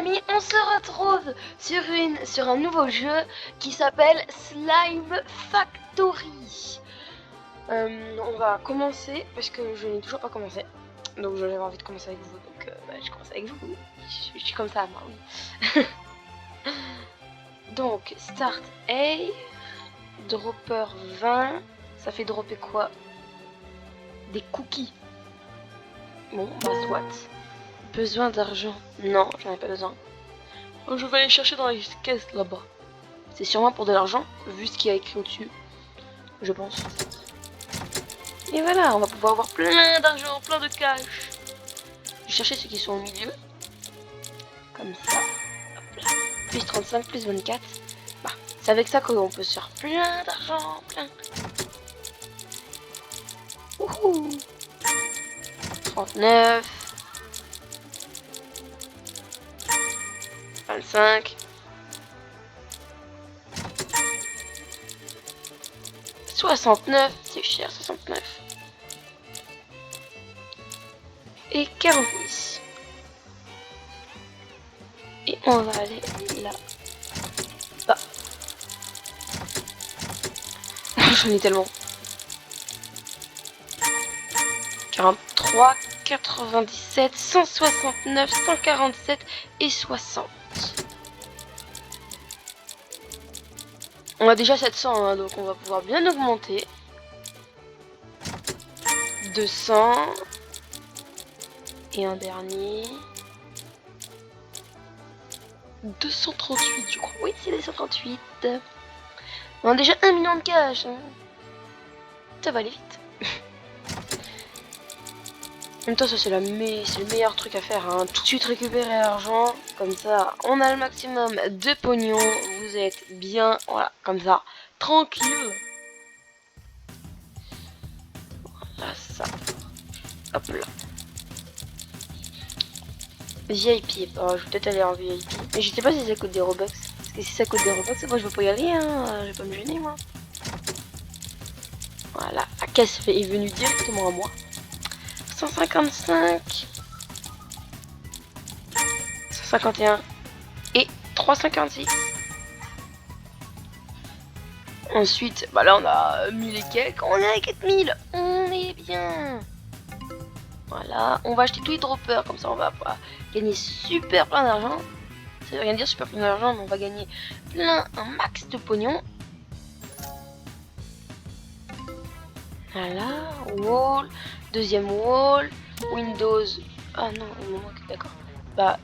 amis, on se retrouve sur un nouveau jeu qui s'appelle Slime Factory. On va commencer parce que je n'ai toujours pas commencé. Donc j'avais envie de commencer avec vous, donc je commence avec vous. Je suis comme ça moi, oui. Donc Start A, Dropper 20, ça fait dropper quoi? Des cookies. Bon, bah soit. Besoin d'argent? Non, j'en ai pas besoin. Oh, je vais aller chercher dans les caisses là-bas. C'est sûrement pour de l'argent, vu ce qu'il y a écrit au-dessus. Je pense. Et voilà, on va pouvoir avoir plein d'argent, plein de cash. Je vais chercher ceux qui sont au milieu. Comme ça. Hop là. Plus 35, plus 24. Bah, c'est avec ça qu'on peut se faire plein d'argent, plein. Wouhou. 39. 25. 69, c'est cher, 69. Et 46. Et on va aller là. Bas. J'en ai tellement. 43, 97, 169, 147 et 60. On a déjà 700, hein, donc on va pouvoir bien augmenter. 200. Et un dernier. 238, je crois. Oui, c'est 238. On a déjà 1 million de cash. Hein. Ça va aller vite. En même temps, ça c'est le meilleur truc à faire. Hein. Tout de suite récupérer l'argent. Comme ça, on a le maximum de pognon. Vous êtes bien. Voilà, comme ça. Tranquille. Voilà ça. Hop là. VIP. Oh, je vais peut-être aller en VIP. Mais je sais pas si ça coûte des Robux. Parce que si ça coûte des Robux, moi je vais pas y aller. Hein. Je vais pas me gêner, moi. Voilà. La caisse est venue directement à moi. 155, 151 et 356. Ensuite, bah là on a 1000 et quelques, on est à 4000, on est bien. Voilà, on va acheter tous les droppers, comme ça on va pouvoir gagner super plein d'argent. Ça veut rien dire super plein d'argent, mais on va gagner un max de pognon. Voilà, wall, deuxième wall, Windows. Ah non, au moment que d'accord. Bah,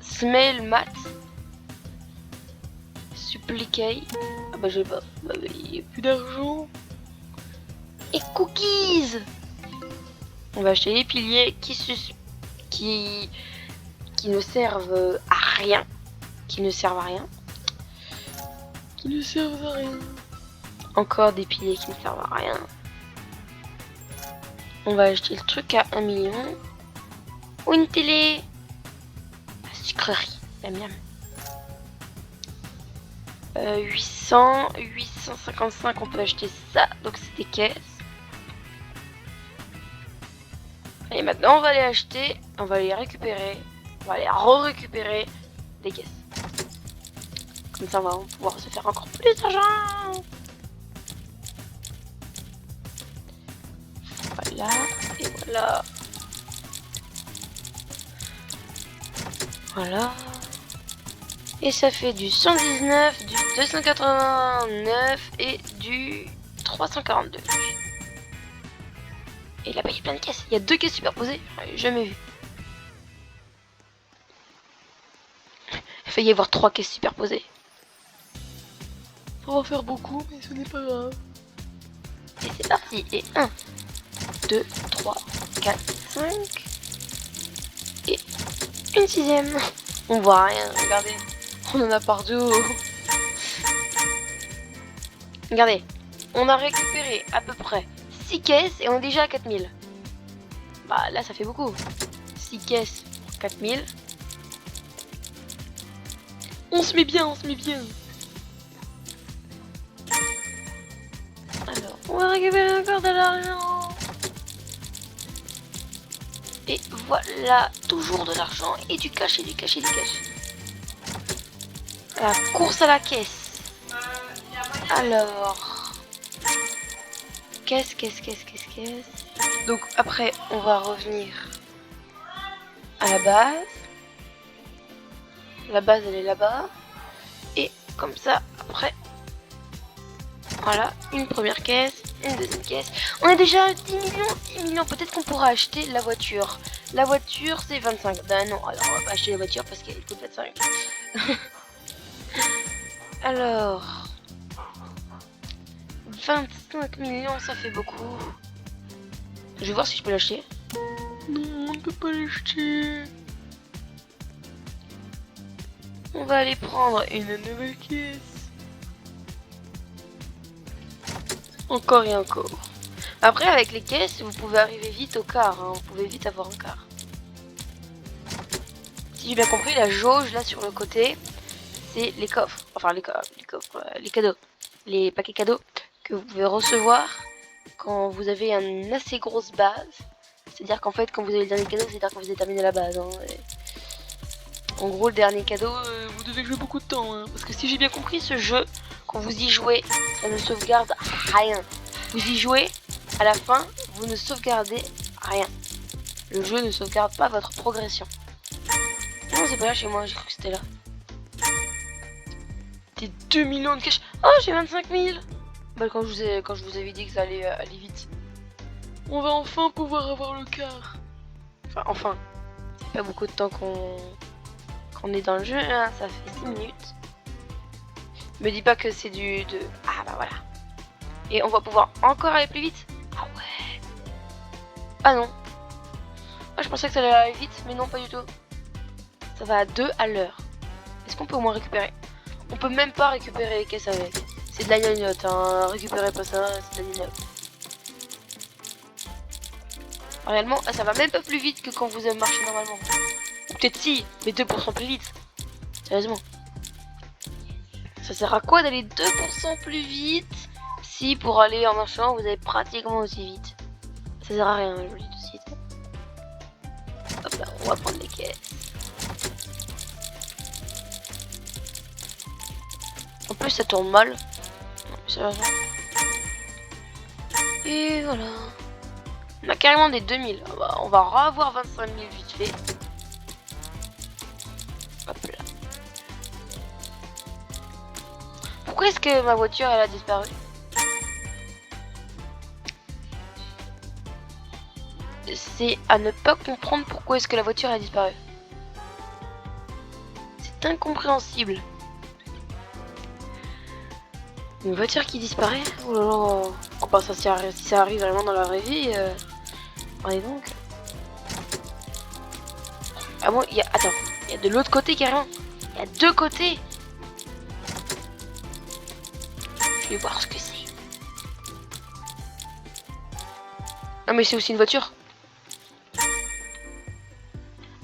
smell mat, supplicate. Ah bah j'ai pas. Bah il n'y a plus d'argent. Et cookies. On va acheter les piliers qui ne servent à rien, qui ne servent à rien. Encore des piliers qui ne servent à rien. On va acheter le truc à 1 million. Ou une télé. La sucrerie. La miam. 800, 855, on peut acheter ça. Donc c'est des caisses. Et maintenant on va aller acheter. On va les récupérer. On va aller récupérer des caisses. Comme ça on va pouvoir se faire encore plus d'argent. Voilà, et voilà. Voilà. Et ça fait du 119, du 289 et du 342. Et là-bas il y a plein de caisses. Il y a 2 caisses superposées. J'en ai jamais vu. Il fait y avoir 3 caisses superposées. On va en faire beaucoup, mais ce n'est pas grave. Et c'est parti. Et 1, 2, 3, 4, 5. Et une 6ème. On voit rien, regardez. On en a partout. Regardez. On a récupéré à peu près 6 caisses et on est déjà à 4000. Bah là ça fait beaucoup. 6 caisses pour 4000. On se met bien, on se met bien. Alors, on va récupérer encore de l'argent. Et voilà, toujours de l'argent et du cash et du cash et du cash. La course à la caisse. Alors... Caisse. Donc après, on va revenir à la base. La base, elle est là-bas. Et comme ça, après... Voilà, une première caisse, une deuxième caisse. On a déjà 10 millions. Peut-être qu'on pourra acheter la voiture. La voiture, c'est 25. Ben non, alors on va pas acheter la voiture parce qu'elle coûte 25. Alors... 25 millions, ça fait beaucoup. Je vais voir si je peux l'acheter. Non, on ne peut pas l'acheter. On va aller prendre une nouvelle caisse. Encore et encore. Après, avec les caisses, vous pouvez arriver vite au quart. Hein. Vous pouvez vite avoir un quart. Si j'ai bien compris, la jauge là sur le côté, c'est les coffres. Enfin, les coffres, les cadeaux. Les paquets cadeaux que vous pouvez recevoir quand vous avez une assez grosse base. C'est-à-dire qu'en fait, quand vous avez le dernier cadeau, c'est-à-dire que vous avez terminé la base. Hein. En gros, le dernier cadeau, vous devez jouer beaucoup de temps. Hein. Parce que si j'ai bien compris, ce jeu, quand vous y jouez, ça ne sauvegarde rien. Vous y jouez, à la fin, vous ne sauvegardez rien. Le jeu ne sauvegarde pas votre progression. Non, c'est pas là chez moi, j'ai cru que c'était là. T'es 2 millions de cash. Oh, j'ai 25 000. Bah, quand je vous avais dit que ça allait aller vite. On va enfin pouvoir avoir le quart. Enfin. C'est pas beaucoup de temps qu'on est dans le jeu, hein, ça fait 6 minutes. Me dis pas que c'est Ah bah voilà. Et on va pouvoir encore aller plus vite. Ah ouais. Ah non. Ah, je pensais que ça allait aller vite, mais non, pas du tout. Ça va à 2 à l'heure. Est-ce qu'on peut au moins récupérer? On peut même pas récupérer les caisses avec. C'est de la gnognotte, hein. Récupérez pas ça, c'est de la gnognotte. Réellement, ça va même pas plus vite que quand vous marchez normalement. Ou peut-être si, mais 2% plus vite. Sérieusement. Ça sert à quoi d'aller 2% plus vite si pour aller en marchant vous allez pratiquement aussi vite? Ça sert à rien, je vous le dis tout de suite. Hop là, on va prendre les caisses. En plus ça tourne mal. Sérieusement. Et voilà. On a carrément des 2000. On va revoir 25 000 vite fait. Hop là. Pourquoi est-ce que ma voiture elle a disparu? C'est à ne pas comprendre pourquoi est-ce que la voiture a disparu. C'est incompréhensible. Une voiture qui disparaît? Oh là là. Oh bah ça, si ça arrive vraiment dans la vraie vie, allez donc. Ah bon, attends, il y a de l'autre côté carrément. Il y a deux côtés. Je vais voir ce que c'est. Ah mais c'est aussi une voiture.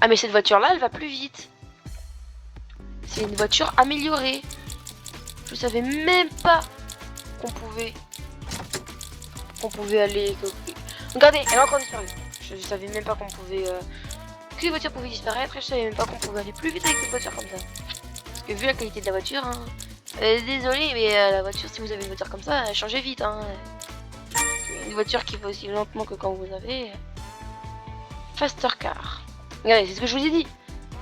Ah mais cette voiture là elle va plus vite. C'est une voiture améliorée. Je savais même pas qu'on pouvait aller. Regardez, elle a encore disparu. Je savais même pas qu'on pouvait que les voitures pouvaient disparaître. Et je savais même pas qu'on pouvait aller plus vite avec une voiture comme ça. Parce que vu la qualité de la voiture, hein, désolé mais la voiture, si vous avez une voiture comme ça, changez vite. Hein. Une voiture qui va aussi lentement que quand vous avez Faster Car. Regardez, c'est ce que je vous ai dit.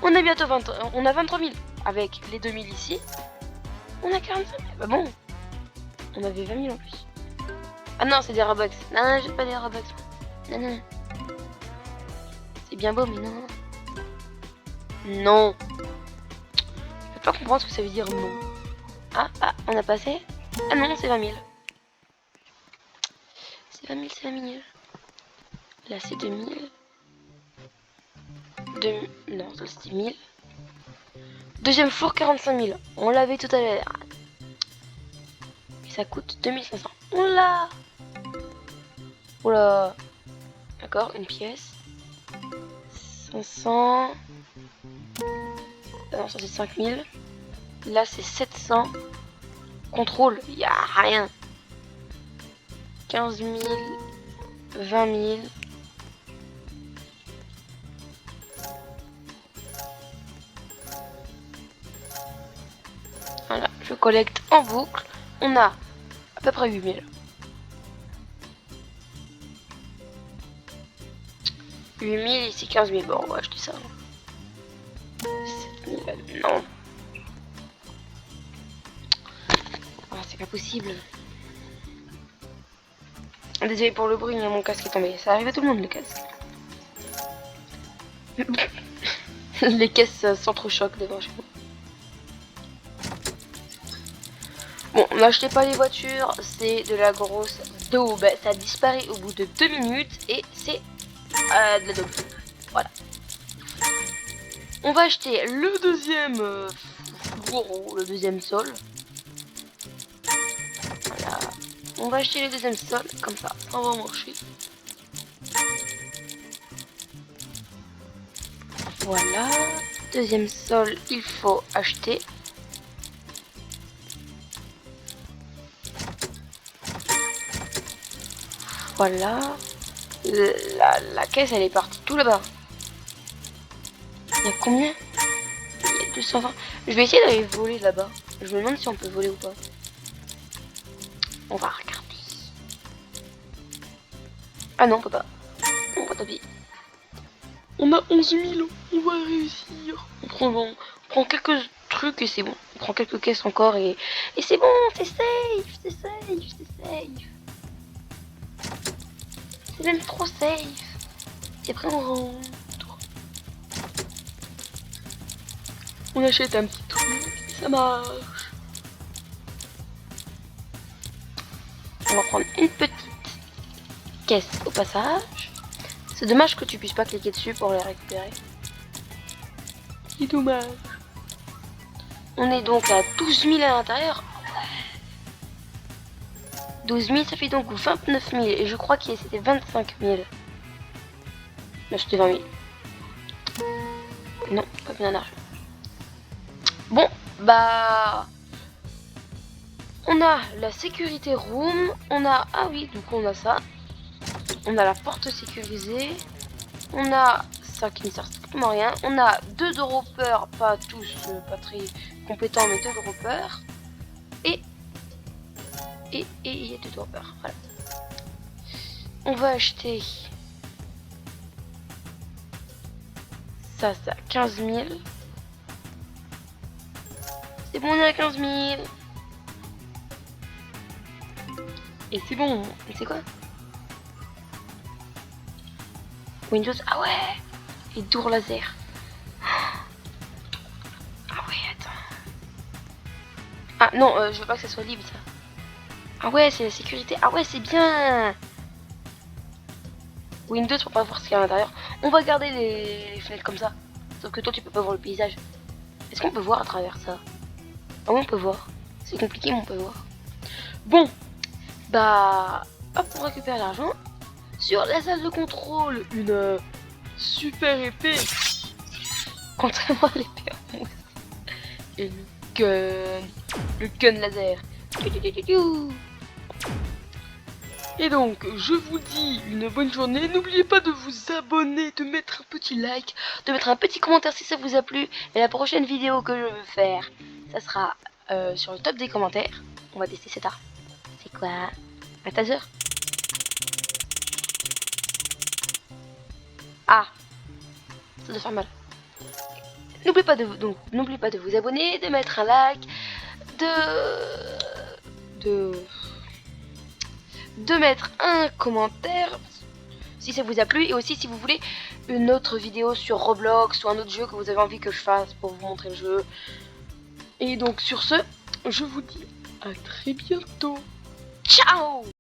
On a bientôt 20, on a 23 000 avec les 2000 ici. On a 45 000. Bah bon, on avait 20 000 en plus. Ah non, c'est des Robux. Non, j'ai pas des Robux. Non, non. C'est bien beau, mais non. Non. Je peux pas comprendre ce que ça veut dire non. Ah, on a passé. Ah non, c'est 20 000. C'est 20 000, c'est 20 000. Là, c'est 2000. Non, ça c'est 10 000. Deuxième four, 45 000. On l'avait tout à l'heure. Et ça coûte 2500. On l'a. Oula. D'accord, une pièce. 500. Non, ça c'est 5000. Là c'est 700. Contrôle, il n'y a rien. 15 000. 20 000. Je collecte en boucle. On a à peu près 8000. 8000 ici 15 000. Bon, on va acheter ça. 7000, non. Ah, c'est pas possible. Désolé pour le bruit, mais mon casque est tombé. Ça arrive à tout le monde, le casque. Les caisses s'entrechoquent devant chez vous. Bon, n'achetez pas les voitures, c'est de la grosse daube. Ça disparaît au bout de 2 minutes et c'est de la daube. Voilà. On va acheter le deuxième bourreau, le deuxième sol. Voilà. On va acheter le deuxième sol, comme ça va marcher. Voilà. Deuxième sol, il faut acheter. Voilà. La caisse, elle est partie tout là-bas. Il y a combien? Il y a 220. Je vais essayer d'aller voler là-bas. Je me demande si on peut voler ou pas. On va regarder. Ah non, on peut pas. On va taper. On a 11 000. On va réussir. On prend quelques trucs et c'est bon. On prend quelques caisses encore et c'est bon. C'est safe. C'est safe. C'est safe. C'est même trop safe. Et après on rentre. On achète un petit truc. Ça marche. On va prendre une petite caisse au passage. C'est dommage que tu puisses pas cliquer dessus pour les récupérer. C'est dommage. On est donc à 12 000 à l'intérieur. 12 000, ça fait donc 29 000. Et je crois que c'était 25 000. Non, c'était 20 000. Non, pas bien d'argent. Bon, bah... On a la sécurité room. On a... Ah oui, du coup on a ça. On a la porte sécurisée. On a ça qui ne sert strictement à rien. On a 2 droppers, pas tous, pas très compétents, mais 2 droppers. Et il y a 2 droppers. Voilà. On va acheter ça 15 000. C'est bon, on est à 15 000. Et c'est bon. Et c'est quoi? Windows. Ah ouais. Et Dour laser. Ah ouais, attends. Ah non, je veux pas que ça soit libre ça. Ah ouais, c'est la sécurité. Ah ouais, c'est bien. Windows pour pas voir ce qu'il y a à l'intérieur. On va garder les fenêtres comme ça. Sauf que toi tu peux pas voir le paysage. Est-ce qu'on peut voir à travers ça? Ah oui, on peut voir. C'est compliqué, mais on peut voir. Bon, bah, hop, on récupère l'argent. Sur la salle de contrôle, une super épée. Contrairement à l'épée en mousse. Et le gun laser. Et donc, je vous dis une bonne journée. N'oubliez pas de vous abonner, de mettre un petit like, de mettre un petit commentaire si ça vous a plu. Et la prochaine vidéo que je veux faire, ça sera sur le top des commentaires. On va tester cette arme. C'est quoi? Un taser? Ah, ça doit faire mal. N'oubliez pas de vous abonner, de mettre un like, de mettre un commentaire si ça vous a plu, et aussi si vous voulez une autre vidéo sur Roblox ou un autre jeu que vous avez envie que je fasse pour vous montrer le jeu. Et donc sur ce, je vous dis à très bientôt. Ciao!